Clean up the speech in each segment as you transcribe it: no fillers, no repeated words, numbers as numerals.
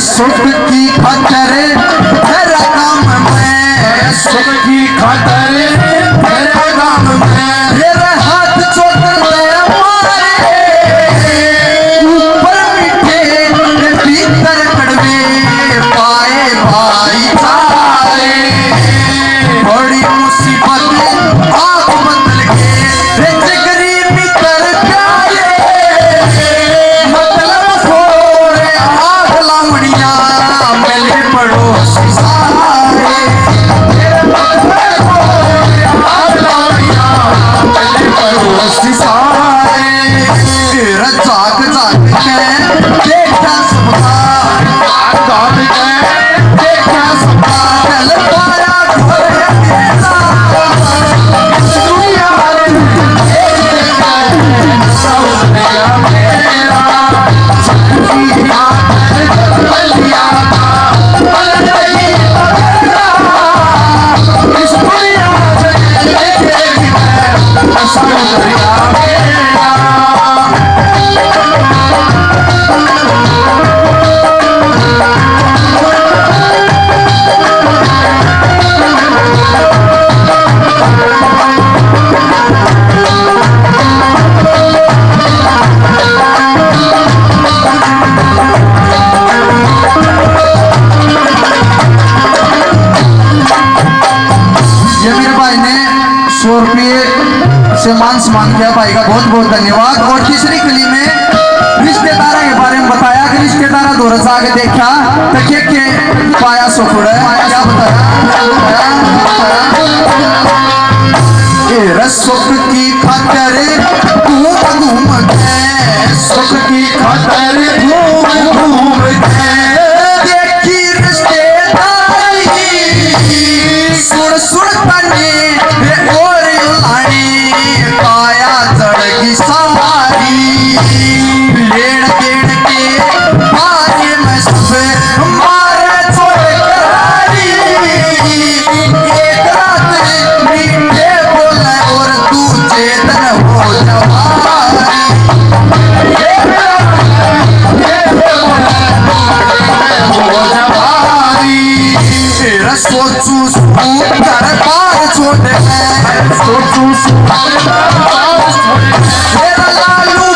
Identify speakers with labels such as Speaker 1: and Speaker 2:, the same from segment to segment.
Speaker 1: सुख की खातर मेरा काम में, सुख की खातर मेरा काम में, मेरे हाथ चोकर दया मारे, ऊपर मीठे भीतर कड़वे पाए भाई सारे। बड़ी मुसीबत आंख बदल के जिगरी मित्र प्यारे, मतलब थोड़े आग लावड़िया मिले पड़ोसी सारे। आग लावड़िया मिले पड़ोसी सारे। जाग जाग के देखा सबका, जाग के देखा सबका, चल पाया घोड़े मेरा दुनिया से मान सम्मान किया भाई का बहुत बहुत धन्यवाद। और तीसरी कली में रिश्तेदारा के बारे में बताया कि रिश्तेदारा दौर से आगे देखा तो के पाया सुखुड़ है, क्या बताया सुख की खातर घूम घूम के, सुख की खातर घूम घूम के देखी रिश्तेदारी, सुन सुन तने और लाड़ी काया चढ़गी सारी। लेन देन के बारे में सब मारे छोड़ करारी, एक रात मीठे बोले और दूजे दिन हो जवारी। हो जवारी सोचू घर बार छोड़ सोचू मेरा लालू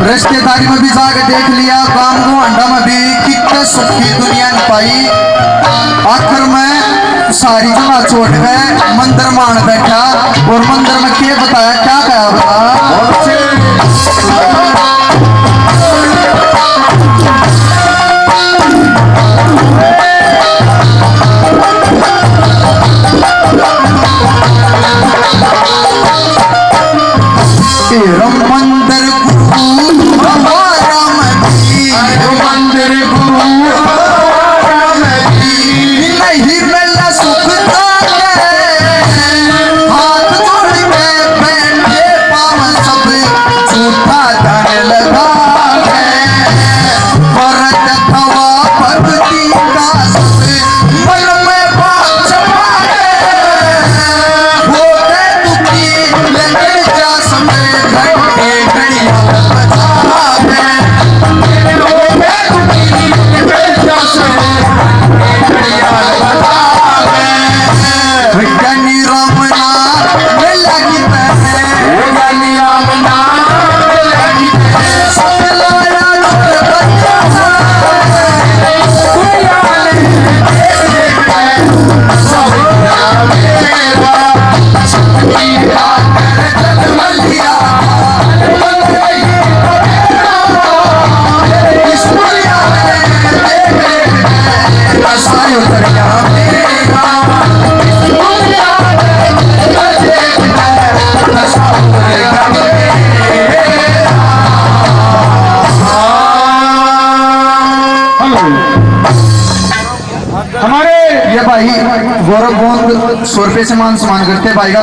Speaker 1: रिश्तेदारी में भी जाके देख लिया, गांव को अंडा में भी कितने सुख की दुनिया नहीं पाई। आखिर में सारी जगह छोड़ गए मंदिर मान बैठा और मंदिर में क्या बताया, क्या कहा बता गौरव गोंद 100 रुपये से मान सम्मान करते हैं भाई का।